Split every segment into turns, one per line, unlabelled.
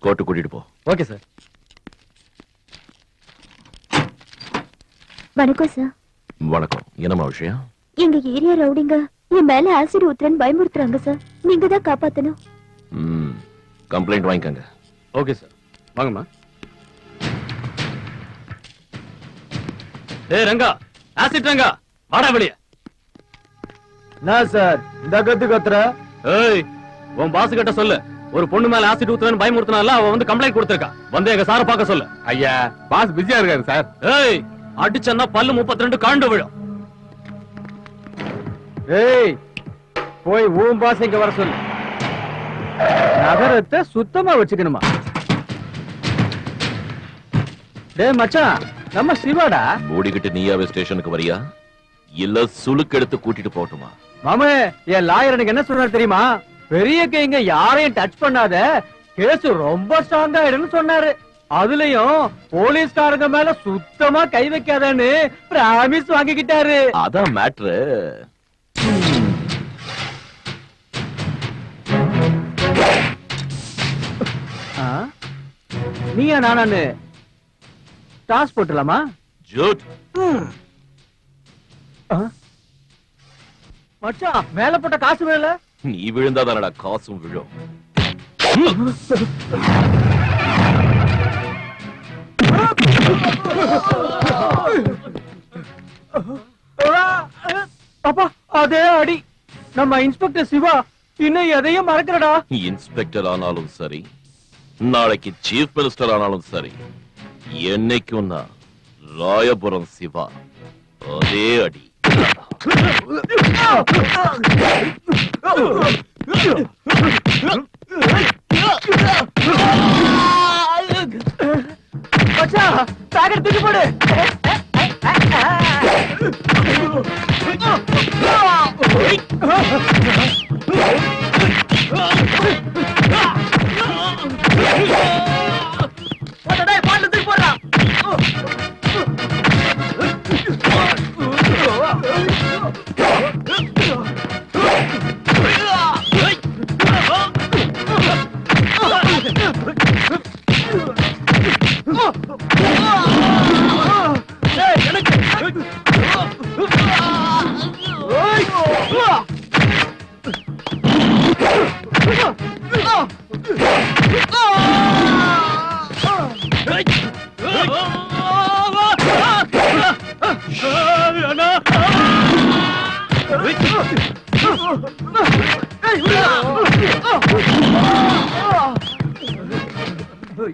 Court கூட்டிட்டு போ.
Okay sir.
வணக்கம் சார்.
வணக்கம். என்னமா விஷயம்?
எங்க ஏரியா ரவுடிங்க என் மேல ஆசிட் ஊத்துறன்னு பயமுறுத்துறாங்க சார். நீங்க தான் காப்பாத்தணும்.
கம்ப்ளைண்ட் வாங்கிக்கங்க.
Okay sir. வாங்கம்மா. ஏய் ரங்கா, ஆசிட் ரங்கா, வாடா வெளிய.
நான் சார் இந்த கத்து கத்துற.
ஏய், உன் பாஸ் கிட்ட சொல்லு. ஒரு பொண்ணு மேல ஆசிட் ஊத்துறன்னு பயமுறுத்துனால அவ வந்து கம்ப்ளைண்ட் கொடுத்திருக்கா. வந்து எங்க சார பார்க்க சொல்லு.
ஐயா, பாஸ் பிஸியா இருக்காரு சார்.
ஏய், அடிச்சன்னா பல்லு 32 காண்டு விழும்.
ஏய், போய் ஊம் பாஸ் இங்க வர சொல்லு. நகரத்தை சுத்தமா வச்சுக்கணுமா? டேய் மச்சான், நம்ம சிவாடா.
ஓடிக்கிட்டு நீயாவே ஸ்டேஷனுக்கு வரியா இல்ல சுளுக்கு எடுத்து கூட்டிட்டு போட்டுமா?
மாமே, என் லாயர் எனக்கு என்ன சொன்னார் தெரியுமா? பெரிய கைங்க யாரையும் டச் பண்ணாத, கேஸ் ரொம்ப ஸ்ட்ராங் ஆயிடுன்னு சொன்னாரு. அதுலயும் போலீஸ்காரங்க மேல சுத்தமா கை வைக்காதன்னு பிராமிஸ் வாங்கிக்கிட்டாரு.
அதான் மேட்ரு.
நீயா நானு டாஸ் போட்டுலாமா?
ஜூட்.
மச்சான், மேல போட்ட காசு மேல
நீ விழுந்தாதானடா காசும் விழும்.
அப்பா, அதே அடி. நம்ம இன்ஸ்பெக்டர் சிவா இன்னும் எதையும் மறக்கிறடா.
இன்ஸ்பெக்டர் ஆனாலும் சரி, நாளைக்கு சீஃப் மினிஸ்டர் ஆனாலும் சரி, என்னைக்கும் நான் ராயபுரம் சிவா. அதே அடி.
மச்சான், பேக்கெட் தூக்கி போடு. பாட்டு தூக்கி போடுறா.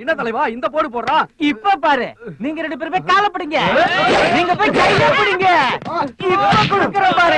என்ன தலைவா இந்த போடு போடுறா? இப்ப பாரு, நீங்க 2 பேரும் போய் கால பிடிங்க. நீங்க போய் கையில பிடிங்க. இப்ப குடுக்குற பாரு.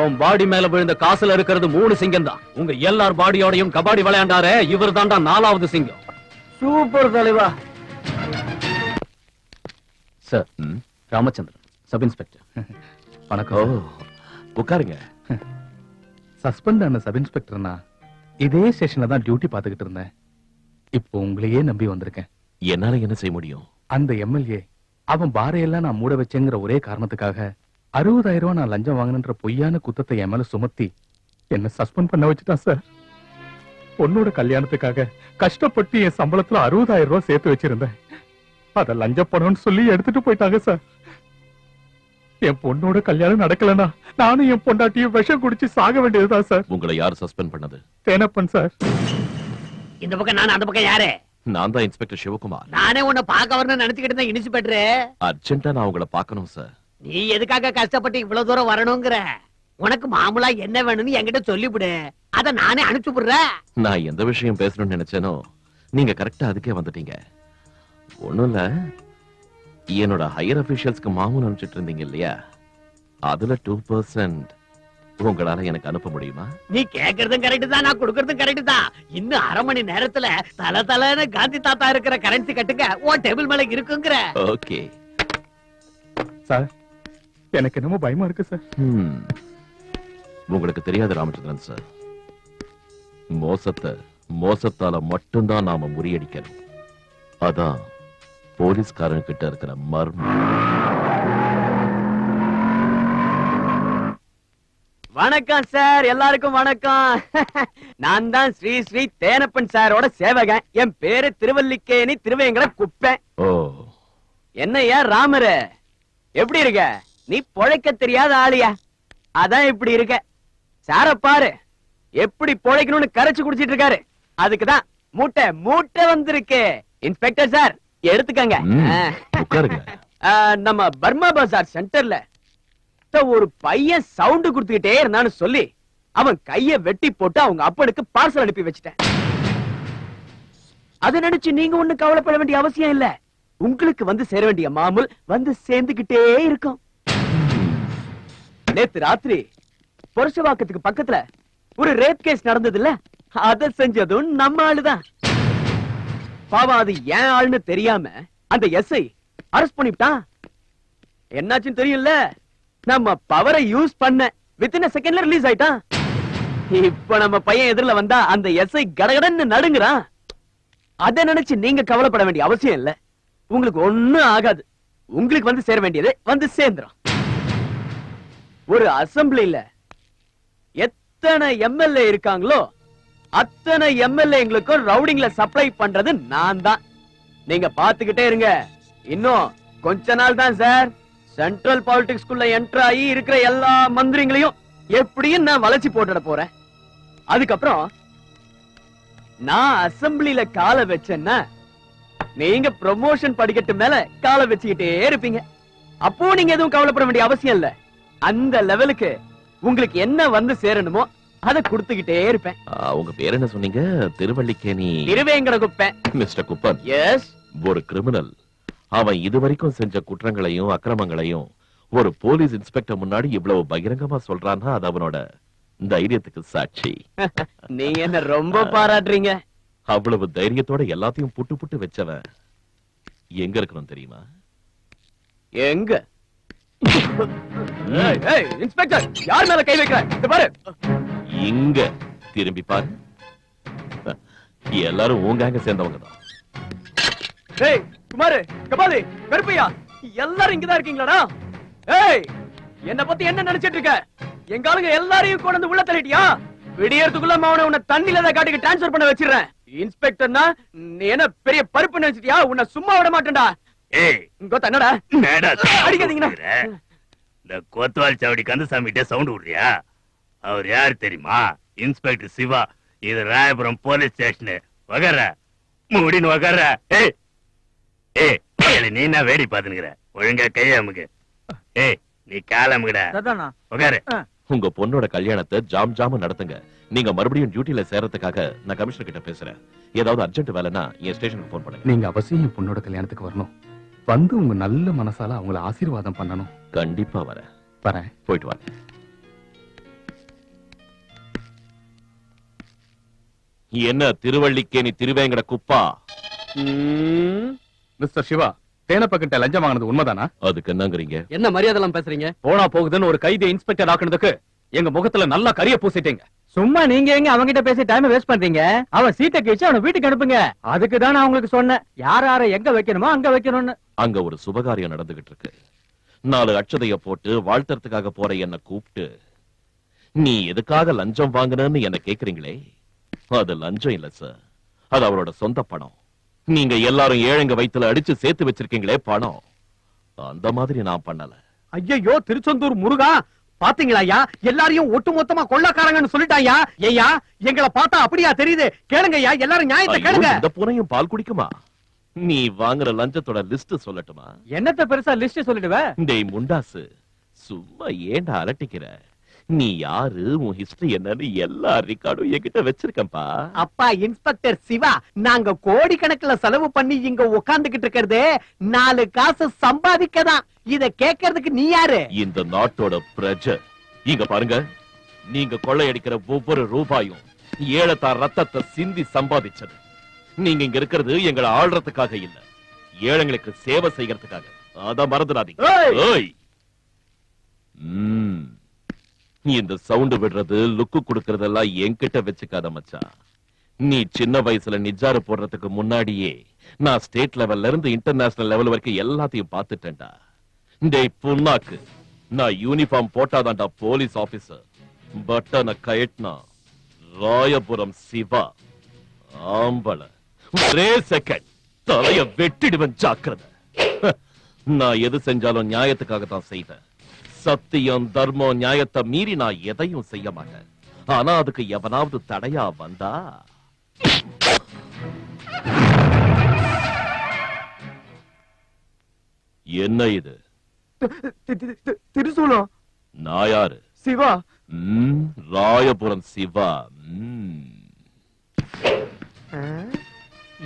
உன் பாடி மேல விழுந்த காசுல இருக்கிறது 3 சிங்கம் தான். உங்க எல்லார் பாடியோடையும் கபாடி விளையாண்டாரே, இவர் தான்டா 4வது சிங்கம்.
சூப்பர் தலைவா.
Sir, Ramachandran, sub inspector.
வணக்கம். உட்காருங்க.
சஸ்பெண்ட் ஆன சப் இன்ஸ்பெக்டர்னா இதே ஸ்டேஷன்ல தான் டியூட்டி பாத்துக்கிட்டு இருந்தேன். இப்போ உங்களையே நம்பி வந்திருக்கேன்.
என்னால என்ன செய்ய முடியும்?
அந்த எம்எல்ஏ அவன் பாறையெல்லாம் நான் மூட வச்சேங்கிற ஒரே காரணத்துக்காக 60,000 ரூபாய் நான் லஞ்சம் வாங்கினன்ற பொய்யான குத்தத்தை என் மேல சுமத்தி என்ன சஸ்பெண்ட் பண்ண வச்சுட்டான் சார். பொண்ணோட கல்யாணத்துக்காக கஷ்டப்பட்டு என் சம்பளத்துல 60,000 ரூபாய் சேர்த்து வச்சிருந்தேன். அத லஞ்ச பணம்னு சொல்லி எடுத்துட்டு போயிட்டாங்க சார். என் பொண்ணோட கல்யாணம் நடக்கலனா நானும் என் பொண்டாட்டியும் விஷம் குடிச்சு சாக வேண்டியதுதான் சார்.
உங்களை யார் சஸ்பெண்ட் பண்ணது?
தேனப்பன் சார்.
இந்த பக்கம் நான், அந்த பக்கம் யாரு?
நான் தான் இன்ஸ்பெக்டர் சிவகுமார்.
நானே உன்னை பார்க்க வரணும்னு நினைச்சுக்கிட்டு இருந்தேன் இன்ஸ்பெக்டர்.
அர்ஜென்ட்டா நான் உங்களை பார்க்கணும் சார்.
நீ எதுக்காக கஷ்டப்பட்டு இவ்வளவு தூரம் வரணுங்கிற? உனக்கு மாமூலா என்ன வேணும்னு என்கிட்ட சொல்லிவிடு, அத நானே அனுப்பிச்சு விடுறேன்.
நான் எந்த விஷயம் பேசணும்னு நினைச்சேனோ நீங்க கரெக்டா அதுக்கே வந்துட்டீங்க. ஒண்ணும் இல்ல, என்னோட ஹையர் அபிஷியல்ஸ்க்கு மாமூல் அனுப்பிச்சிட்டு இருந்தீங்க இல்லையா, அதுல 2% உங்களால எனக்கு அனுப்ப முடியுமா?
நீ கேக்குறதும் கரெக்ட் தான், நான் கொடுக்கறதும் கரெக்ட் தான். இன்னும் அரை மணி நேரத்துல தல தலன்னு காந்தி தாத்தா இருக்கிற கரன்சி கட்டுங்க உன் டேபிள் மேல இருக்குங்கிற.
ஓகே
சார், எனக்கு என்னமோ பயமா இருக்கு சார்.
உங்களுக்கு தெரியாது ராமச்சந்திரன் சார், மோசத்தால மட்டும்தான் நாம முறியடிக்கணும். அதான் போலீஸ்காரன் கிட்ட இருக்கிற மர்மம்.
வணக்கம் சார், எல்லாருக்கும் வணக்கம். நான் தான் ஸ்ரீ ஸ்ரீ தேனப்பன் சாரோட சேவகன். என் பேரு திருவல்லிக்கேணி திருவேங்கட குப்பேன்.
ஓ,
என்னையா ராமரு, எப்படி இருக்க? நீ பொழைக்க தெரியாத ஆளியா, அதான் இப்படி இருக்க. சார பாரு, எப்படி பொழைக்கணும்னு கரைச்சு குடிச்சிட்டு இருக்காரு. அதுக்குதான் மூட்டை மூட்டை வந்திருக்கு. இன்ஸ்பெக்டர் சார் எடுத்துக்கங்க.
உட்காருங்க.
நம்ம பர்மா பஜார் சென்டர்ல ஒரு பையன் சவுண்ட் குடுத்துக்கிட்டே இருந்தான்னு சொல்லி அவன் கைய வெட்டி போட்டு அவங்க அப்பனுக்கு பார்சல் அனுப்பி வச்சிட்டேன். அதை நினைச்சு நீங்க ஒண்ணு கவலைப்பட வேண்டிய அவசியம் இல்ல. உங்களுக்கு வந்து சேர வேண்டிய மாமூல் வந்து சேர்ந்துகிட்டே இருக்கும். நேத்து ராத்திரி பொருஷவாக்கத்துக்கு பக்கத்துல ஒரு ரேப் கேஸ் நடந்தது இல்ல, அதை செஞ்சதும் நம்ம ஆளுதான். பாவம், அது ஏன் ஆளுன்னு தெரியாம அந்த எஸ்ஐ அரெஸ்ட் பண்ணிவிட்டான். என்னாச்சுன்னு தெரியும்ல, நம்ம பவரை யூஸ் பண்ண வித்தின் a செகண்ட்ல ரிலீஸ் ஆயிட்டான். இப்ப நம்ம பையன் எதிரில வந்தா அந்த எஸ்ஐ கடகடன்னு நடுங்குறான். அதை நினைச்சு நீங்க கவலைப்பட வேண்டிய அவசியம் இல்ல. உங்களுக்கு ஒண்ணும் ஆகாது. உங்களுக்கு வந்து சேர வேண்டியது வந்து சேர்ந்துரும். ஒரு அசம்பிளில எத்தனை எம்எல்ஏ இருக்காங்களோ அத்தனை எம்எல்ஏங்களுக்கும் ரவுடிங்ல சப்ளை பண்றது நான் தான். நீங்க பாத்துக்கிட்டே இருங்க. இன்னும் கொஞ்ச நாள் தான் சார், சென்ட்ரல் பாலிடிக்ஸ்குள்ள என்டர் ஆகி இருக்கிற எல்லா மந்திரிங்களையும் எப்படியும் நான் வளைச்சு போட்டுட போறேன். அதுக்கப்புறம் நான் அசம்பிளில காலை வச்சேன்னா நீங்க ப்ரமோஷன் படிக்கட்டு மேல காலை வச்சுக்கிட்டே இருப்பீங்க. அப்போ நீங்க எதுவும் கவலைப்பட வேண்டிய அவசியம் இல்ல. அந்த லெவலுக்கு உங்களுக்கு என்ன வந்து சேரணுமோ அதை கொடுத்துக்கிட்டே இருப்பேன்.
உங்க பேர் என்ன சொன்னீங்க? திருவல்லிக்கேணி
திருவேங்கட குப்பேன்.
Mister Kuppan,
yes.
ஒரு கிரிமினல் அவன் இதுவரைக்கும் செஞ்ச குற்றங்களையும் அக்கிரமங்களையும் ஒரு போலீஸ் இன்ஸ்பெக்டர் முன்னாடி இவ்வளவு பகிரங்கமா சொல்றான்னா அது அவனோட தைரியத்துக்கு சாட்சி.
நீங்க என்ன ரொம்ப பாராட்டுறீங்க.
அவ்வளவு தைரியத்தோட எல்லாத்தையும் புட்டு புட்டு வச்சவன் எங்க இருக்கணும் தெரியுமா?
எங்க? இன்ஸ்பெக்டர், யார் மேல கை வைக்கிற? பாரு,
இங்க திரும்பி பாரு. எல்லாரும் உங்க சேர்ந்தவங்க தான்.
ஏய் குமாரு, கபாலி, கருப்பையா, எல்லாரும் இங்கதான் இருக்கீங்களாடா? ஏய், என்ன பத்தி என்ன நினைச்சிட்டு இருக்க? எங்க ஆளுங்க எல்லாரையும் கொண்டு வந்து உள்ள தள்ளிட்டியா? விடியறதுக்குள்ள அவனை உன்னை தண்ணில தான் காட்டுக்கு டிரான்ஸ்பர் பண்ண வச்சிடுறேன். இன்ஸ்பெக்டர்னா நீ என்ன பெரிய பருப்பு நினைச்சிட்டியா? உன்னை சும்மா விட மாட்டேன்டா.
ஏய்,
இங்க என்னடா அடிக்காதீங்கடா.
இந்த கோத்வால் சாவடி கந்தசாமி கிட்ட சவுண்ட் விடுறியா? அவர் யார் தெரியுமா? இன்ஸ்பெக்டர் சிவா. இது ராயபுரம் போலீஸ் ஸ்டேஷன். வகர முடின்னு வகர. ஏய் ஏய், நீ என்ன வேடி பாத்துனுக்குற? ஒழுங்கா கையாமுக்கு. ஏய், நீ காலமுகடா. வகர.
உங்க பொண்ணோட கல்யாணத்தை ஜாம் ஜாம நடத்துங்க. நீங்க மறுபடியும் டியூட்டில சேர்றதுக்காக நான் கமிஷனர் கிட்ட பேசுறேன். ஏதாவது அர்ஜென்ட் வேலைன்னா என் ஸ்டேஷனுக்கு போன் பண்ணுங்க.
நீங்க அவசியம் என் பொண்ணோட கல்யாணத்துக்கு வரணும். வந்து உங்க நல்ல மனசால அவங்கள ஆசீர்வாதம் பண்ணணும்.
கண்டிப்பா வரேன். போயிட்டு வாங்க. என்ன திருவல்லிக்கேணி திருவேங்கட குப்பா?
மிஸ்டர் சிவா, தேனப்பக்கிட்ட லஞ்சம் வாங்கினது உண்மைதானா?
அதுக்கு என்னங்கறீங்க?
என்ன மரியாதை எல்லாம் பேசுறீங்க? போனா போகுதுன்னு ஒரு கைதி இன்ஸ்பெக்டர் ஆக்குனதுக்கு எங்க முகத்துல நல்லா கரிய பூசிட்டீங்க.
சும்மா நீங்க எங்க அவங்கிட்ட பேசி டைம் வேஸ்ட் பண்றீங்க? அவன் சீட்டை கிழிச்சு அவனை வீட்டுக்கு அனுப்புங்க. அதுக்கு தான் நான் உங்களுக்கு சொன்னேன், யார எங்க வைக்கணுமோ அங்க வைக்கணும்னு.
அங்க ஒரு சுபகாரியம் நடந்துகிட்டு இருக்கு. 4 அட்சதைய போட்டு வாழ்த்துறதுக்காக போற என்ன கூப்பிட்டு நீ எதுக்காக லஞ்சம் வாங்கினன்னு என்ன கேக்குறீங்களே, அது லஞ்சம் இல்ல சார். அது அவரோட சொந்த பணம். நீங்க எல்லாரும் ஏழைங்க வயித்துல அடிச்சு சேர்த்து வச்சிருக்கீங்களே பணம், அந்த மாதிரி நான் பண்ணல.
ஐயோ திருச்செந்தூர் முருகா,
பாத்தீங்களா ஐயா, எல்லாரையும் ஒட்டுமொத்தமா கொள்ளக்காரங்கன்னு சொல்லிட்டாயா. ஐயா, எங்களை பார்த்தா அப்படியா தெரியுது? கேளுங்க ஐயா, எல்லாரும் நியாயத்தை கேளுங்க.
இந்த பூனையும் பால் குடிக்குமா? நீ வாங்குற லஞ்சத்தோட லிஸ்ட் சொல்லட்டுமா?
என்னத்த பெருசா லிஸ்ட் சொல்லிடுவ?
டேய் முண்டாசு, சும்மா ஏன்டா அலட்டிக்கிற? நீ யாரு, உன் ஹிஸ்டரி என்னன்னு எல்லா ரெக்கார்டும் என்கிட்ட வச்சிருக்கேன்பா.
அப்பா இன்ஸ்பெக்டர் சிவா, நாங்க கோடிக்கணக்குல செலவு பண்ணி இங்க உட்கார்ந்துகிட்டு இருக்கிறது 4 காசு சம்பாதிக்கதான். இத கேட்கறதுக்கு நீ யாரு?
இந்த நாட்டோட பிரஜை. இங்க பாருங்க, நீங்க கொள்ளையடிக்கிற ஒவ்வொரு ரூபாயும் ஏழத்தார் ரத்தத்தை சிந்தி சம்பாதிச்சது. நீங்க இங்க இருக்கிறது எங்களை ஆள்றதுக்காக இல்ல, ஏழைங்களுக்கு சேவை செய்யறதுக்காக. அத மறந்துடாதீங்க. ஏய்! இந்த சவுண்ட் விடுறது, லுக்கு கொடுக்கறதெல்லாம் என்கிட்ட வச்சுக்காத மச்சான். நீ சின்ன வயசுல நிஜாரு போடுறதுக்கு முன்னாடியே நான் ஸ்டேட் லெவல்ல இருந்து இன்டர்நேஷனல் லெவல் வரைக்கும் எல்லாத்தையும் பார்த்துட்டேன்டா. டேய் புண்ணாக்கு, நான் யூனிஃபார்ம் போட்டாதான்டா போலீஸ் ஆபீசர், பட்டனை கயட்னா ராயபுரம் சிவா. ஆம்பள ஒரே செகண்ட் தலைய வெட்டிடுவன், ஜாக்கிரதை. நான் எது செஞ்சாலும் நியாயத்துக்காக தான் செய்வேன். சத்தியம், தர்மம், நியாயத்தை மீறி நான் எதையும் செய்ய மாட்டேன். ஆனா அதுக்கு எவனாவது தடையா வந்தா என்ன இது?
திருசூலம்.
நான் யாரு?
சிவா.
ராயபுரம் சிவா.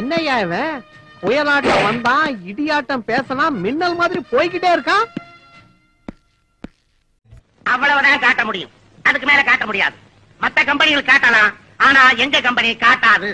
என்னையா இவன் புயலாட்டம் வந்தான், இடியாட்டம் பேசலாம், மின்னல் மாதிரி போய்கிட்டே இருக்கான்.
அவ்வளவுதான் காட்ட முடியும், அதுக்கு மேல காட்ட முடியாது. மத்த கம்பெனிகள் காட்டலாம், ஆனா எங்க கம்பெனி காட்டாது.